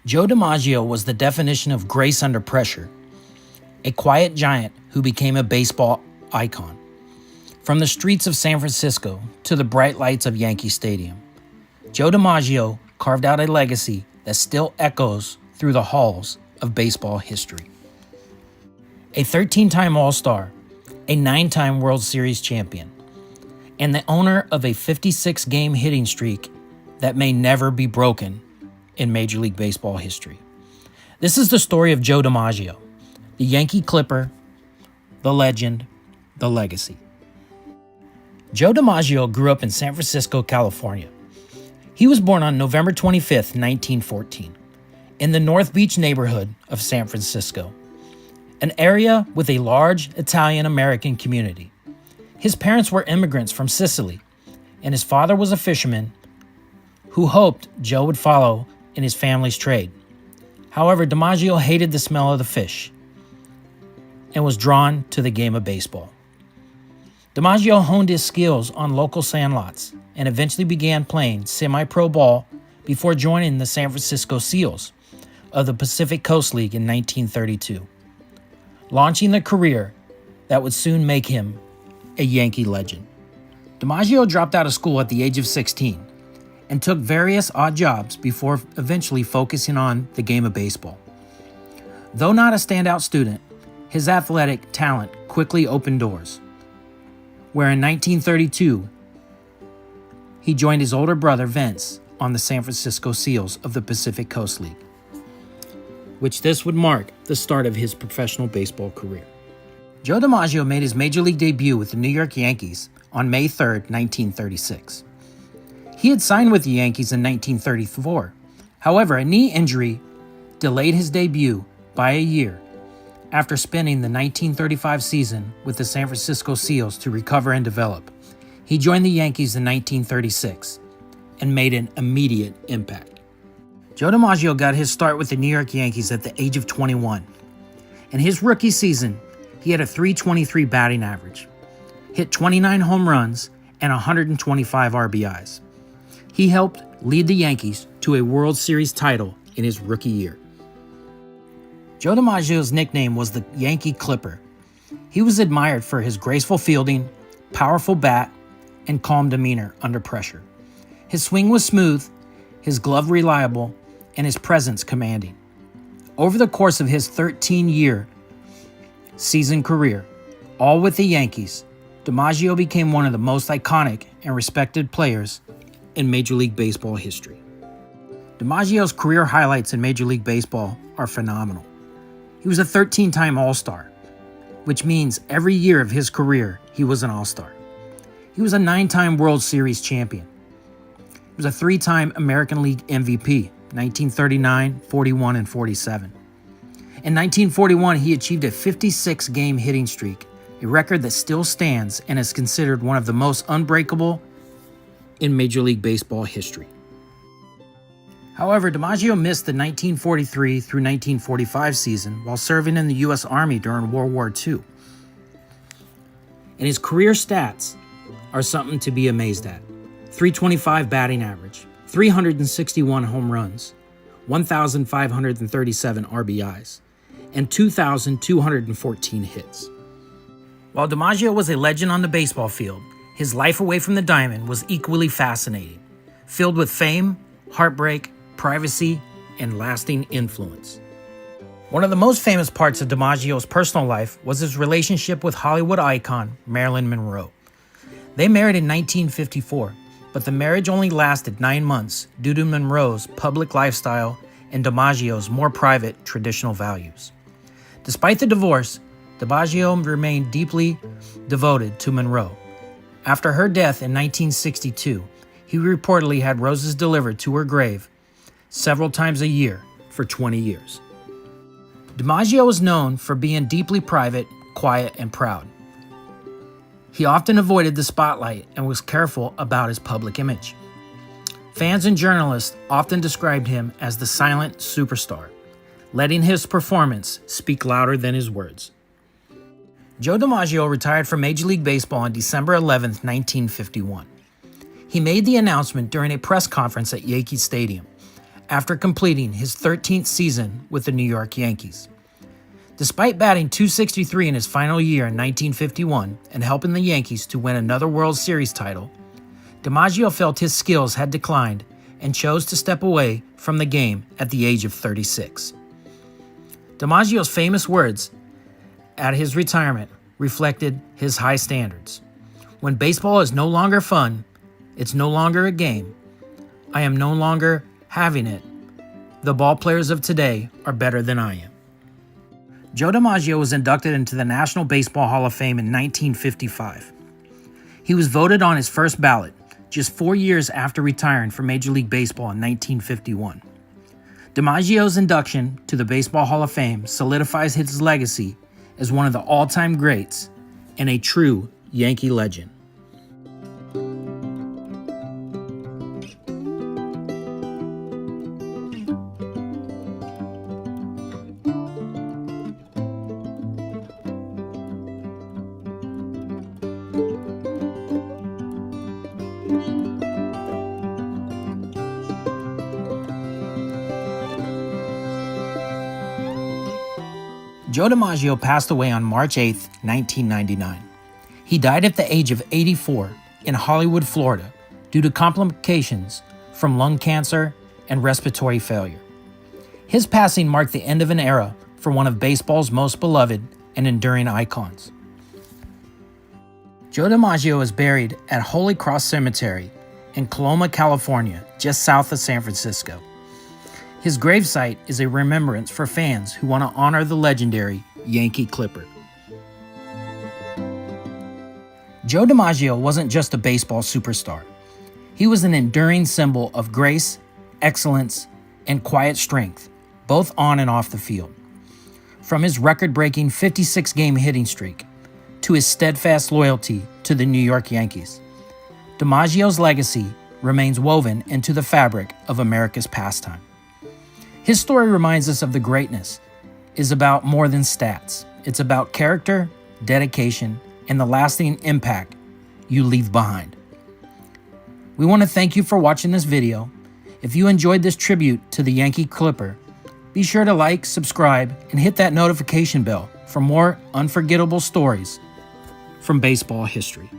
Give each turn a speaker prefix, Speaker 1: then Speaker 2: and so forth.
Speaker 1: Joe DiMaggio was the definition of grace under pressure, a quiet giant who became a baseball icon. From the streets of San Francisco to the bright lights of Yankee Stadium, Joe DiMaggio carved out a legacy that still echoes through the halls of baseball history. A 13-time All-Star, a 9-time World Series champion, and the owner of a 56-game hitting streak that may never be broken in Major League Baseball history. This is the story of Joe DiMaggio, the Yankee Clipper, the legend, the legacy. Joe DiMaggio grew up in San Francisco, California. He was born on November 25, 1914, in the North Beach neighborhood of San Francisco, an area with a large Italian-American community. His parents were immigrants from Sicily, and his father was a fisherman who hoped Joe would follow in his family's trade. However, DiMaggio hated the smell of the fish and was drawn to the game of baseball. DiMaggio honed his skills on local sandlots and eventually began playing semi-pro ball before joining the San Francisco Seals of the Pacific Coast League in 1932, launching the career that would soon make him a Yankee legend. DiMaggio dropped out of school at the age of 16 and took various odd jobs before eventually focusing on the game of baseball. Though not a standout student, his athletic talent quickly opened doors, where in 1932, he joined his older brother Vince on the San Francisco Seals of the Pacific Coast League, which this would mark the start of his professional baseball career. Joe DiMaggio made his major league debut with the New York Yankees on May 3, 1936. He had signed with the Yankees in 1934. However, a knee injury delayed his debut by a year after spending the 1935 season with the San Francisco Seals to recover and develop. He joined the Yankees in 1936 and made an immediate impact. Joe DiMaggio got his start with the New York Yankees at the age of 21. In his rookie season, he had a .323 batting average, hit 29 home runs, and 125 RBIs. He helped lead the Yankees to a World Series title in his rookie year. Joe DiMaggio's nickname was the Yankee Clipper. He was admired for his graceful fielding, powerful bat, and calm demeanor under pressure. His swing was smooth, his glove reliable, and his presence commanding. Over the course of his 13-year season career, all with the Yankees, DiMaggio became one of the most iconic and respected players in Major League Baseball history. DiMaggio's career highlights in Major League Baseball are phenomenal. He was a 13-time All-Star, which means every year of his career, he was an All-Star. He was a 9-time World Series champion. He was a 3-time American League MVP, 1939, 41, and 47. In 1941, he achieved a 56-game hitting streak, a record that still stands and is considered one of the most unbreakable in Major League Baseball history. However, DiMaggio missed the 1943 through 1945 season while serving in the U.S. Army during World War II. And his career stats are something to be amazed at. .325 batting average, 361 home runs, 1,537 RBIs, and 2,214 hits. While DiMaggio was a legend on the baseball field, his life away from the diamond was equally fascinating, filled with fame, heartbreak, privacy, and lasting influence. One of the most famous parts of DiMaggio's personal life was his relationship with Hollywood icon Marilyn Monroe. They married in 1954, but the marriage only lasted 9 months due to Monroe's public lifestyle and DiMaggio's more private traditional values. Despite the divorce, DiMaggio remained deeply devoted to Monroe. After her death in 1962, he reportedly had roses delivered to her grave several times a year for 20 years. DiMaggio was known for being deeply private, quiet, and proud. He often avoided the spotlight and was careful about his public image. Fans and journalists often described him as the silent superstar, letting his performance speak louder than his words. Joe DiMaggio retired from Major League Baseball on December 11, 1951. He made the announcement during a press conference at Yankee Stadium after completing his 13th season with the New York Yankees. Despite batting .263 in his final year in 1951 and helping the Yankees to win another World Series title, DiMaggio felt his skills had declined and chose to step away from the game at the age of 36. DiMaggio's famous words at his retirement reflected his high standards. When baseball is no longer fun, it's no longer a game. I am no longer having it. The ball players of today are better than I am. Joe DiMaggio was inducted into the National Baseball Hall of Fame in 1955. He was voted on his first ballot just 4 years after retiring from Major League Baseball in 1951. DiMaggio's induction to the Baseball Hall of Fame solidifies his legacy as one of the all-time greats and a true Yankee legend. Joe DiMaggio passed away on March 8, 1999. He died at the age of 84 in Hollywood, Florida, due to complications from lung cancer and respiratory failure. His passing marked the end of an era for one of baseball's most beloved and enduring icons. Joe DiMaggio is buried at Holy Cross Cemetery in Coloma, California, just south of San Francisco. His gravesite is a remembrance for fans who want to honor the legendary Yankee Clipper. Joe DiMaggio wasn't just a baseball superstar. He was an enduring symbol of grace, excellence, and quiet strength, both on and off the field. From his record-breaking 56-game hitting streak to his steadfast loyalty to the New York Yankees, DiMaggio's legacy remains woven into the fabric of America's pastime. His story reminds us of the greatness is about more than stats. It's about character, dedication, and the lasting impact you leave behind. We want to thank you for watching this video. If you enjoyed this tribute to the Yankee Clipper, be sure to like, subscribe, and hit that notification bell for more unforgettable stories from baseball history.